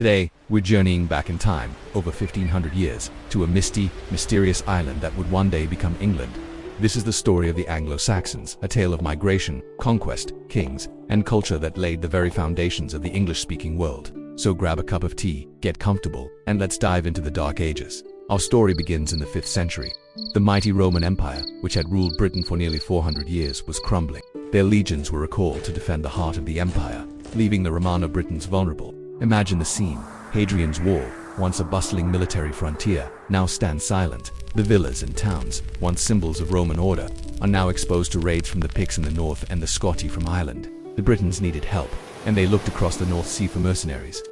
Today, we're journeying back in time, over 1500 years, to a misty, mysterious island that would one day become England. This is the story of the Anglo-Saxons, a tale of migration, conquest, kings, and culture that laid the very foundations of the English-speaking world. So grab a cup of tea, get comfortable, and let's dive into the Dark Ages. Our story begins in the 5th century. The mighty Roman Empire, which had ruled Britain for nearly 400 years, was crumbling. Their legions were recalled to defend the heart of the empire, leaving the Romano Britons vulnerable. Imagine the scene. Hadrian's Wall, once a bustling military frontier, now stands silent. The villas and towns, once symbols of Roman order, are now exposed to raids from the Picts in the north and the Scotti from Ireland. The Britons needed help, and they looked across the North Sea for mercenaries.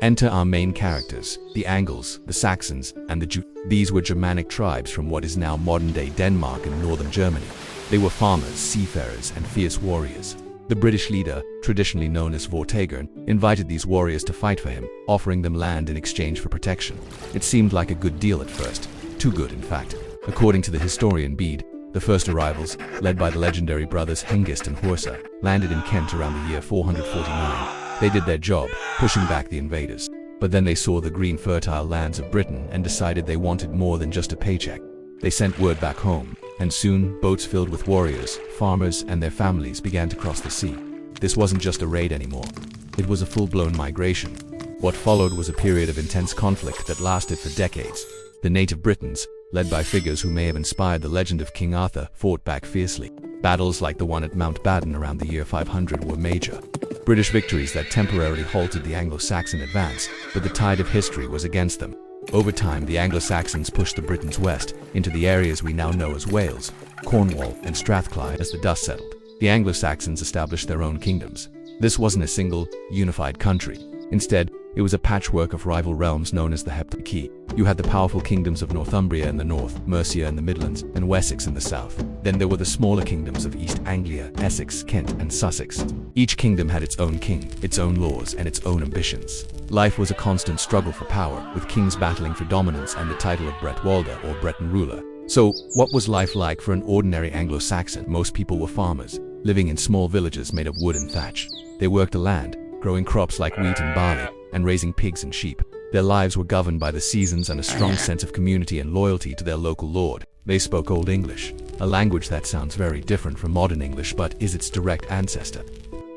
Enter our main characters, the Angles, the Saxons, and the Jutes. These were Germanic tribes from what is now modern-day Denmark and northern Germany. They were farmers, seafarers, and fierce warriors. The British leader, traditionally known as Vortigern, invited these warriors to fight for him, offering them land in exchange for protection. It seemed like a good deal at first. Too good, in fact. According to the historian Bede, the first arrivals, led by the legendary brothers Hengist and Horsa, landed in Kent around the year 449. They did their job, pushing back the invaders. But then they saw the green fertile lands of Britain and decided they wanted more than just a paycheck. They sent word back home, and soon boats filled with warriors, farmers, and their families began to cross the sea. This wasn't just a raid anymore. It was a full-blown migration. What followed was a period of intense conflict that lasted for decades. The native Britons, led by figures who may have inspired the legend of King Arthur, fought back fiercely. Battles like the one at Mount Badon around the year 500 were major. British victories that temporarily halted the Anglo-Saxon advance, but the tide of history was against them. Over time, the Anglo-Saxons pushed the Britons west, into the areas we now know as Wales, Cornwall, and Strathclyde. As the dust settled, the Anglo-Saxons established their own kingdoms. This wasn't a single, unified country. Instead, it was a patchwork of rival realms known as the Heptarchy. You had the powerful kingdoms of Northumbria in the north, Mercia in the Midlands, and Wessex in the south. Then there were the smaller kingdoms of East Anglia, Essex, Kent, and Sussex. Each kingdom had its own king, its own laws, and its own ambitions. Life was a constant struggle for power, with kings battling for dominance and the title of Bretwalda or Breton ruler. So, what was life like for an ordinary Anglo-Saxon? Most people were farmers, living in small villages made of wood and thatch. They worked the land, growing crops like wheat and barley, and raising pigs and sheep. Their lives were governed by the seasons and a strong sense of community and loyalty to their local lord. They spoke Old English, a language that sounds very different from modern English but is its direct ancestor.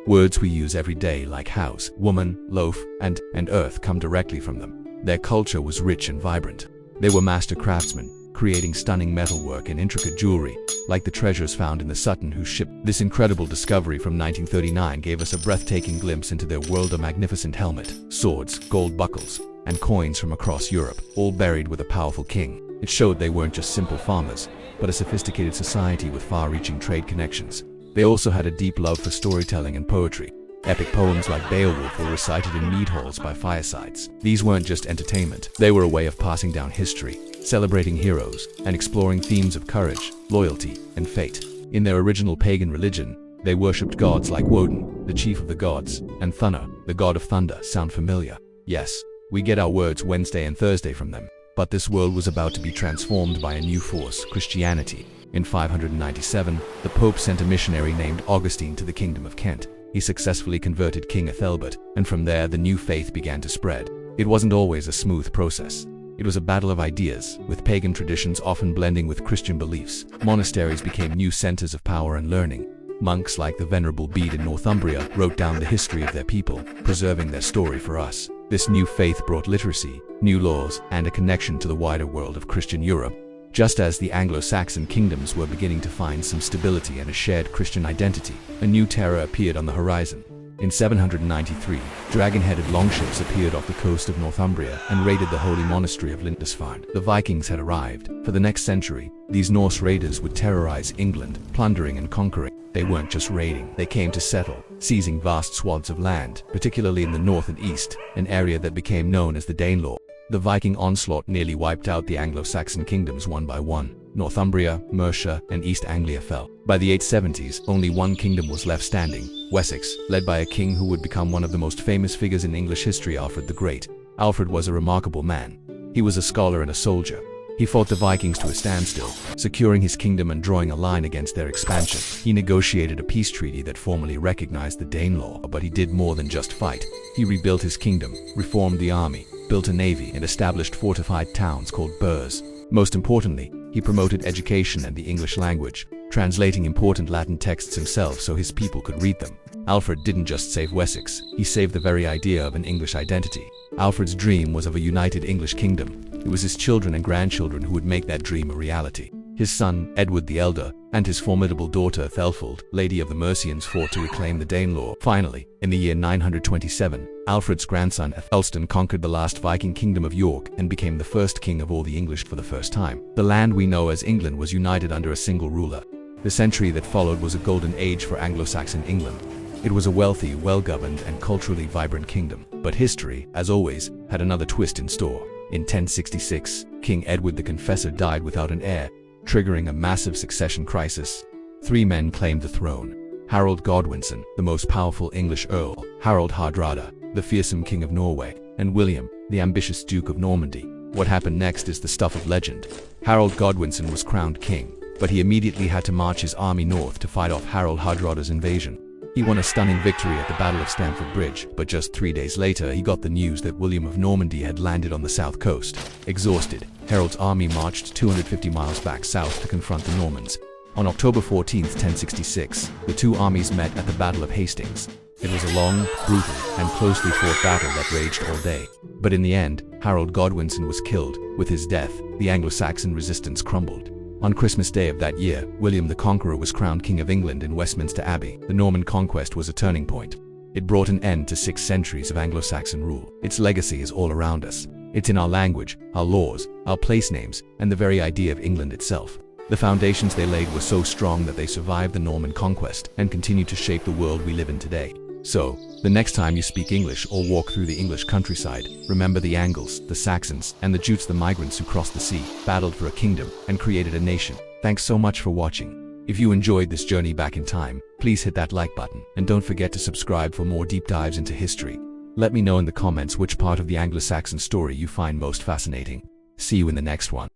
Words we use every day like house, woman, loaf, and earth come directly from them. Their culture was rich and vibrant. They were master craftsmen, creating stunning metalwork and intricate jewelry, like the treasures found in the Sutton Hoo ship. This incredible discovery from 1939 gave us a breathtaking glimpse into their world. A magnificent helmet, swords, gold buckles, and coins from across Europe, all buried with a powerful king. It showed they weren't just simple farmers, but a sophisticated society with far-reaching trade connections. They also had a deep love for storytelling and poetry. Epic poems like Beowulf were recited in mead halls by firesides. These weren't just entertainment, they were a way of passing down history, celebrating heroes, and exploring themes of courage, loyalty, and fate. In their original pagan religion, they worshipped gods like Woden, the chief of the gods, and Thunna, the god of thunder. Sound familiar? Yes, we get our words Wednesday and Thursday from them. But this world was about to be transformed by a new force, Christianity. In 597, the Pope sent a missionary named Augustine to the Kingdom of Kent. He successfully converted King Ethelbert, and from there the new faith began to spread. It wasn't always a smooth process. It was a battle of ideas, with pagan traditions often blending with Christian beliefs. Monasteries became new centers of power and learning. Monks like the Venerable Bede in Northumbria wrote down the history of their people, preserving their story for us. This new faith brought literacy, new laws, and a connection to the wider world of Christian Europe. Just as the Anglo-Saxon kingdoms were beginning to find some stability and a shared Christian identity, a new terror appeared on the horizon. In 793, dragon-headed longships appeared off the coast of Northumbria and raided the holy monastery of Lindisfarne. The Vikings had arrived. For the next century, these Norse raiders would terrorize England, plundering and conquering. They weren't just raiding, they came to settle, seizing vast swaths of land, particularly in the north and east, an area that became known as the Danelaw. The Viking onslaught nearly wiped out the Anglo-Saxon kingdoms one by one. Northumbria, Mercia, and East Anglia fell. By the 870s, only one kingdom was left standing, Wessex, led by a king who would become one of the most famous figures in English history, Alfred the Great. Alfred was a remarkable man. He was a scholar and a soldier. He fought the Vikings to a standstill, securing his kingdom and drawing a line against their expansion. He negotiated a peace treaty that formally recognized the Danelaw, but he did more than just fight. He rebuilt his kingdom, reformed the army, built a navy, and established fortified towns called burhs. Most importantly, he promoted education and the English language, translating important Latin texts himself so his people could read them. Alfred didn't just save Wessex, he saved the very idea of an English identity. Alfred's dream was of a united English kingdom. It was his children and grandchildren who would make that dream a reality. His son, Edward the Elder, and his formidable daughter, Thelfold, Lady of the Mercians, fought to reclaim the Danelaw. Finally, in the year 927, Alfred's grandson, Aethelstan, conquered the last Viking kingdom of York and became the first king of all the English for the first time. The land we know as England was united under a single ruler. The century that followed was a golden age for Anglo-Saxon England. It was a wealthy, well-governed, and culturally vibrant kingdom. But history, as always, had another twist in store. In 1066, King Edward the Confessor died without an heir, triggering a massive succession crisis. 3 men claimed the throne: Harold Godwinson, the most powerful English earl; Harold Hardrada, the fearsome king of Norway; and William, the ambitious Duke of Normandy. What happened next is the stuff of legend. Harold Godwinson was crowned king, but he immediately had to march his army north to fight off Harold Hardrada's invasion. He won a stunning victory at the Battle of Stamford Bridge, but just 3 days later he got the news that William of Normandy had landed on the south coast. Exhausted, Harold's army marched 250 miles back south to confront the Normans. On October 14, 1066, the two armies met at the Battle of Hastings. It was a long, brutal, and closely fought battle that raged all day. But in the end, Harold Godwinson was killed. With his death, the Anglo-Saxon resistance crumbled. On Christmas Day of that year, William the Conqueror was crowned King of England in Westminster Abbey. The Norman conquest was a turning point. It brought an end to 6 centuries of Anglo-Saxon rule. Its legacy is all around us. It's in our language, our laws, our place names, and the very idea of England itself. The foundations they laid were so strong that they survived the Norman conquest and continue to shape the world we live in today. So, the next time you speak English or walk through the English countryside, remember the Angles, the Saxons, and the Jutes, the migrants who crossed the sea, battled for a kingdom, and created a nation. Thanks so much for watching. If you enjoyed this journey back in time, please hit that like button, and don't forget to subscribe for more deep dives into history. Let me know in the comments which part of the Anglo-Saxon story you find most fascinating. See you in the next one.